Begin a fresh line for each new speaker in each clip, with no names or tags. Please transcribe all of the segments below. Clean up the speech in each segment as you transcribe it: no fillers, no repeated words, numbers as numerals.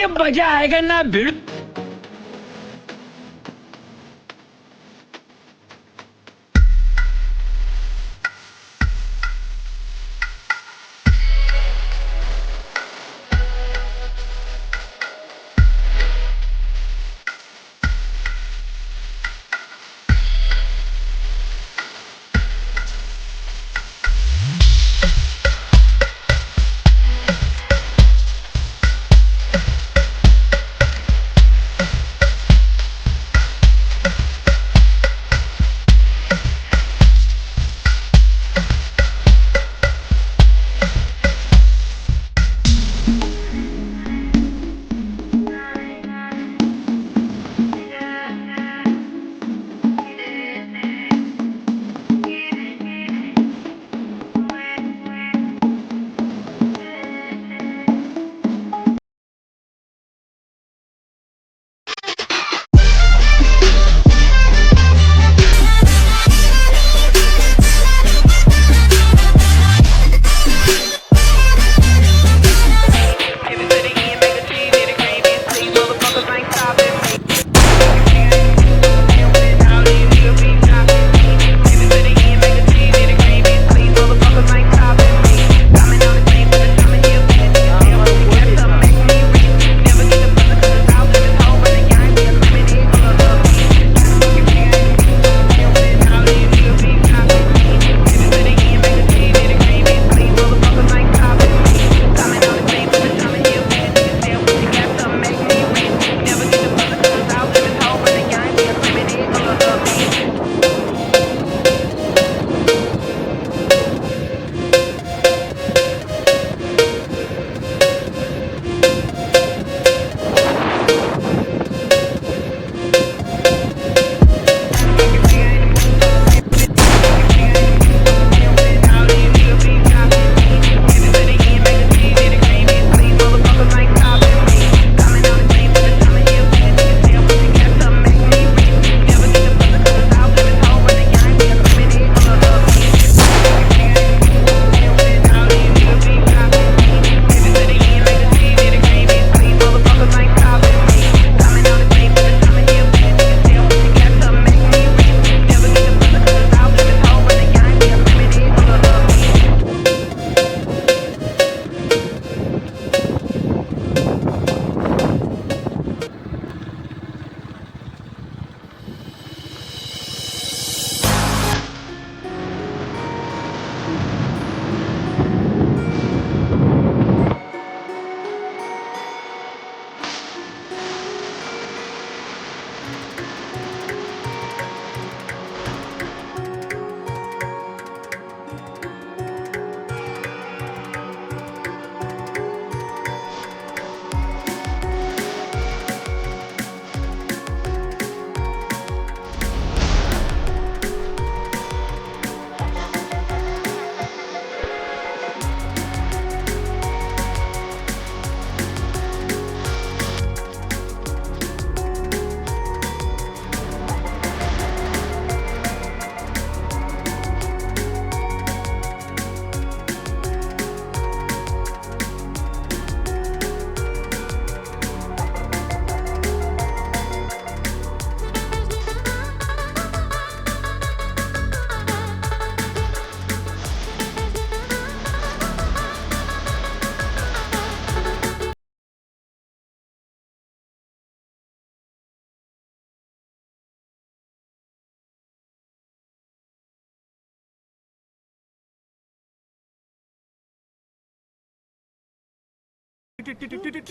मजा आएगा ना भिड़।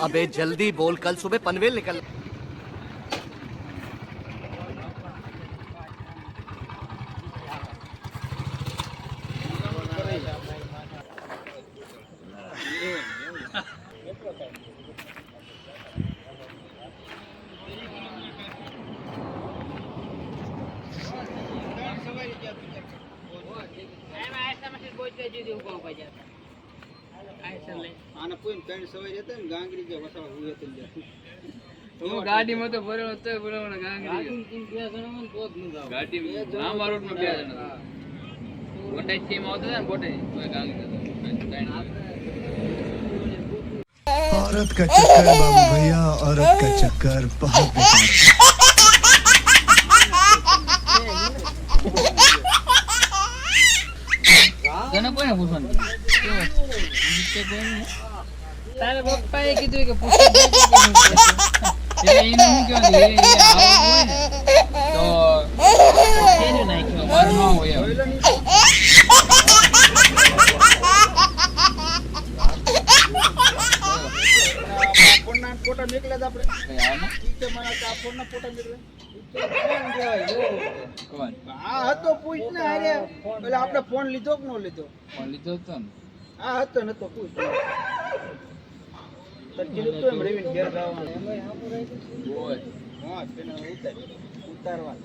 अबे जल्दी बोल, कल सुबह पनवेल निकल।
ગાડી માં તો ભરેલો તો બરાબર ગાંગડી ગાડી લાંબા રોડ માં બે જણા બોટાઈ ટીમ આવતો ને બોટાઈ ગાંગડી
और
औरत का चक्कर बाबू भैया, औरत का चक्कर बहुत बेकार है।
તને કોને પૂછવાનું તારા પપ્પાએ કીધું કે પૂછો એટલે એને શું કહેવાનું એ આવું હોય ને તો કેનું નાખ્યું મારું ન હોય એમ.
ફોટા નીકળે તો આપણે
કઈ આમાં
ઈ મારા આ ફોનના ફોટા નીકળે
કોણ
આ હતો પૂછ ને અરે એટલે આપણે ફોન લીધો કે ન લીધો
ફોન લીધો હતો ને
આ હતો નતો પૂછ તર કીધું તો એમ રવિને ઘેર જવાનું
બોલ
હા તેને ઉતારવા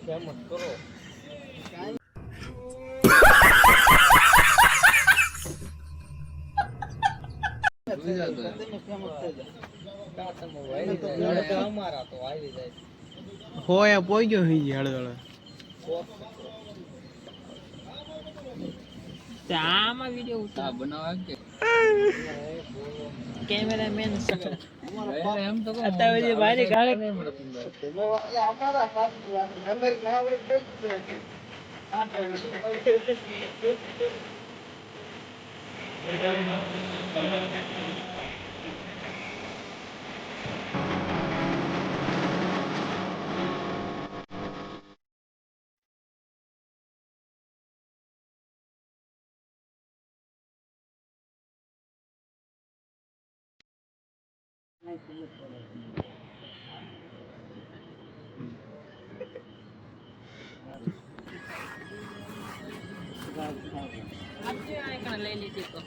કેમ કરો
હોય પોઈ ગયો હઈ હળદળ આમાં વિડિયો
આ બનાવવા કે
કેમેરામેન
એમ તો કહું
અત્યારે બારી ગાળે લઈ લીધી તો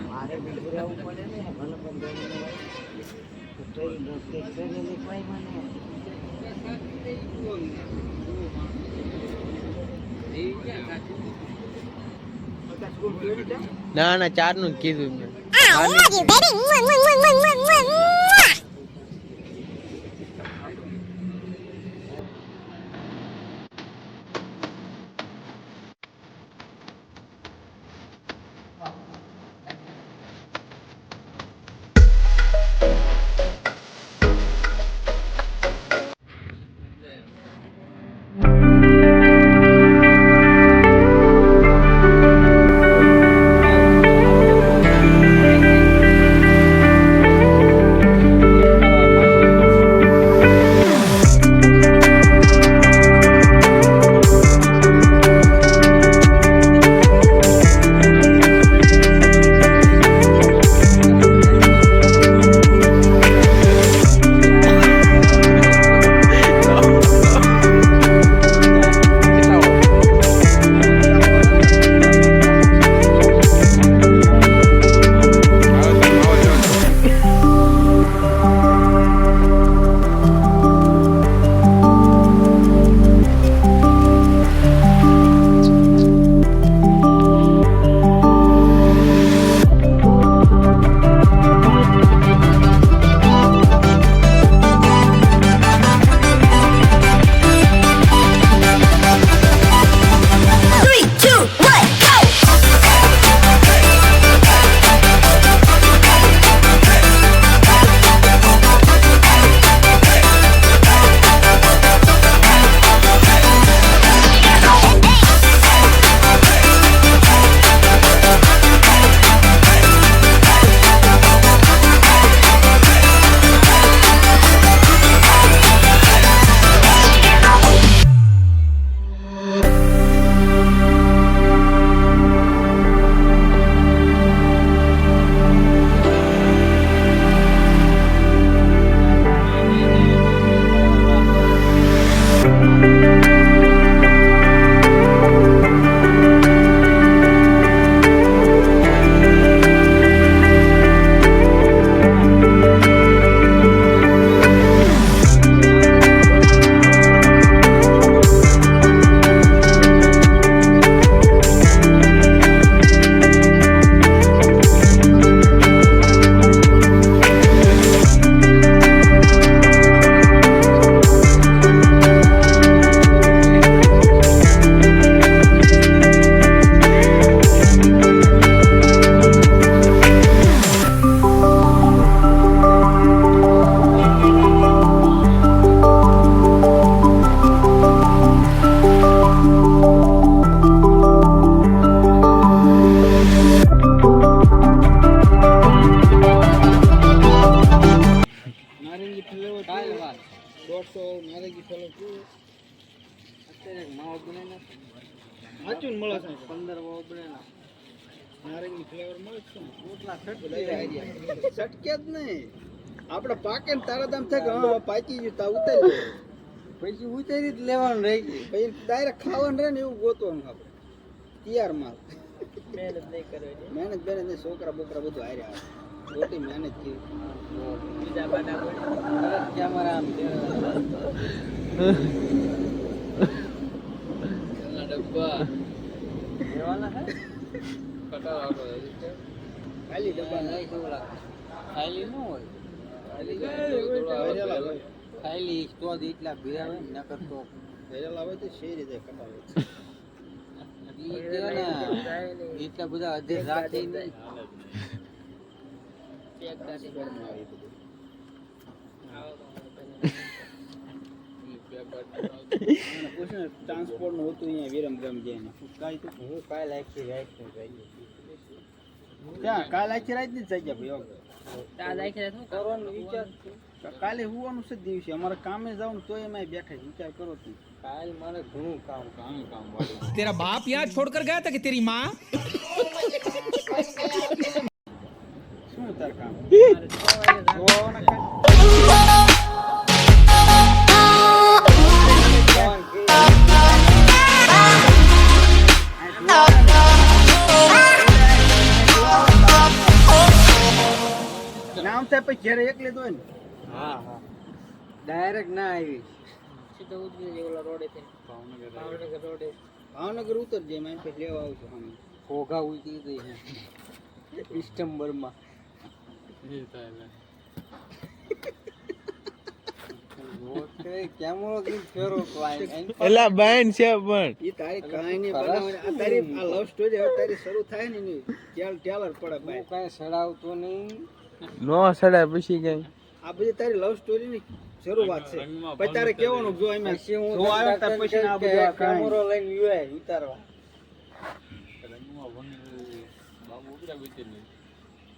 મારે બીજું રહેવું પડે ને ભલે
ના ના ચાર નું કીધું મેં
સાચું મળે છે 15 ઓબળેના નારંગી ફ્લેવર મળે છે રોટલા સટકે જ નહીં આપણે પાકે ને તારા દામ થાય કે હા પાકી ગયું તા ઉતારી લે પછી ઉતારી જ લેવાનું રહી ગયું પછી ડાયરેક્ટ ખાવાનું રહે ને એવું ગોતવાનું આપણે તૈયાર માલ મહેનત નહીં કરવાની મહેનત નહીં છોકરા બોકરા બધું હારે આવે રોટી મહેનત કરી બીજા બાટા તરત કેમેરા આમ ડબ્બા લેવાના હે ખાલી ડબ્બા નહીં કેવું લાગે ખાલી ન હોય ખાલી તો એટલા ભીડા હોય ને કરતો ભેરેલા હોય તો શેર રીતે કટાવે એટલા બધા અધેર રાખી નહીં ટ્રાન્સપોર્ટ નું હતું અહીંયા વિરમગામ જઈને હું કાલ આખી રાત ત્યાં કાલ આખી રાત ની જગ્યા ભાઈ કરવાનો વિચાર કાલે હોવાનું છે દિવસે અમારે કામે જવાનું તોય એમાં બેઠા વિચાર કરો તું કાલ મારે ઘણું કામ વાળું
तेरा बाप यहाँ छोड़कर गया था कि तेरी माँ
શું તાર કામ નામ થાય પછી ઘેરે એકલે હોય ને હા ડાયરેક્ટ ના આવી સીધો ઉતરી ઓલા રોડે થી ભાવનગર ઉતર જે મેં પછી લેવા આવું છું અમે ઘોઘા ઉતરી ગઈ છે ડિસેમ્બર માં
એલા બેન છે પણ
ઈ તારી કહાની બનાવવાની આ તારી આ લવ સ્ટોરી હવે તારી શરૂ થાય ને ની ટેલર પડે ભાઈ કાંઈ સડાવતો નહીં
નો સડાય પછી કઈ
આ બધી તારી લવ સ્ટોરી ની શરૂઆત છે પછી તારે કેવાનું જો એમાં જો આવ્યો તાર પછી આ બધું કેમેરો લઈને યુએ ઉતારવા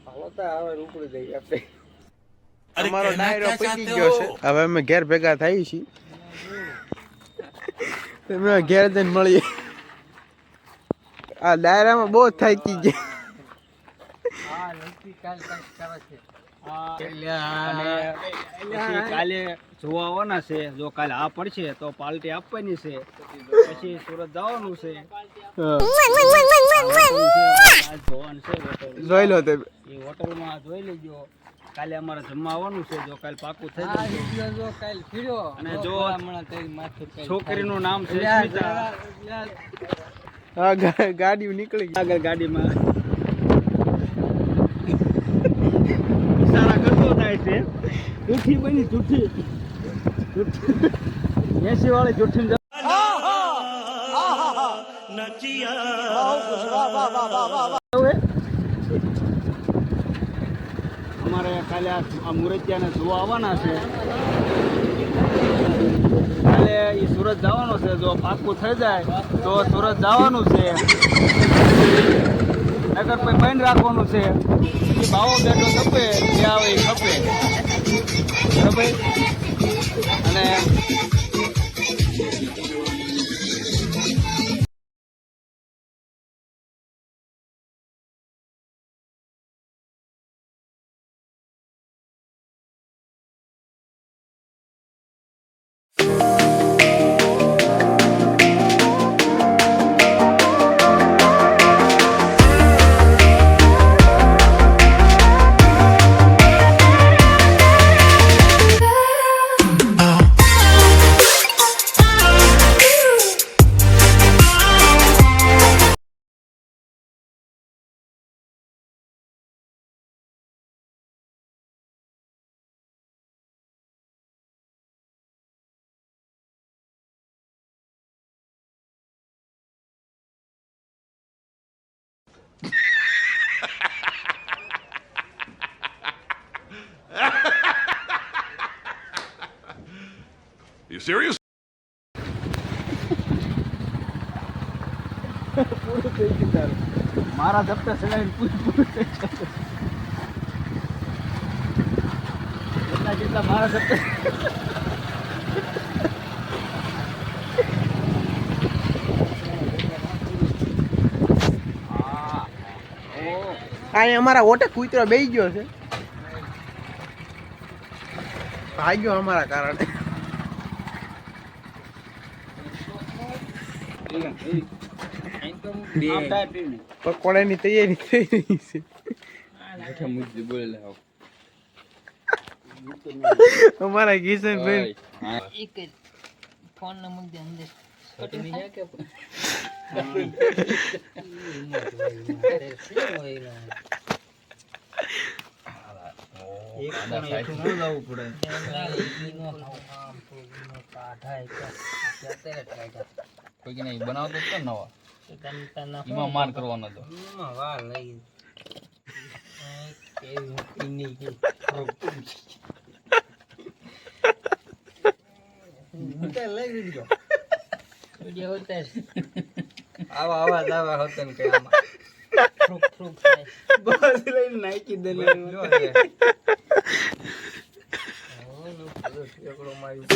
આવતા હવે ઉપડી દઈ આપણે
અમારો ડાયરો પતી ગયો છે હવે અમે ઘેર ભેગા થઈ છીએ તમે ઘેર જઈને મળીએ આ ડાયરામાં બહુ થાકી ગયા
હા લડકી કાલ કાલ કરે છે
કાલે જોવા આવવાના છે જો કાલે આ પડશે તો પાર્ટી આપવાની છે પછી સુરત જવાનું છે
જોઈ લો તે
એ હોટલમાં જોઈ લેજો કાલે અમારે જમવા આવવાનું છે જો કાલે પાકું થઈ જાય
જો કાલ ફીડ્યો
અને જો
હમણાં તેરી માથે
છોકરીનું નામ છે
આ ગાડી નીકળી ગઈ
આગળ ગાડીમાં સારા કરતો થાય છે જૂઠી બની જૂઠી 80 વાળી જૂઠી અમારે કાલે આ મુરતિયાને જોવા આવવાના છે કાલે એ સુરત જવાનો છે જો પાકું થઈ જાય તો સુરત જવાનું છે નગર પછી બંધ રાખવાનું છે ભાવો બેઠો ખપે જે આવે એ ખપે બરાબર અને
You serious?
પૂરું થઈ ગયું તારું મારા ધપ્તા ચડાવીને પૂરું થઈ ગયું જેટલા મારા ધપ્તા
આ અમારા ઓટે કૂતરો બેહી ગયો છે, ભાગ્યો અમારા કારણે. પકોડાની તૈયારી થઈ રહી છે. અમારા કિશનભાઈ
એક ફોન ન મૂક દે અંદર કટિંગ થઈ કે
એક પણ એટલું ન લાવવું પડે.
કોઈ કે નહીં બનાવતો તો નવા એમાં માર કરવાનો હતો.
વિડિયો હોતા
આવા અવાજ આવા હોતા ને કે આમાં
ફ્રૂક ફ્રૂક થાય.
બસ લઈને નાખી દે ને
ઓલો પેલો ઠેકડો મારી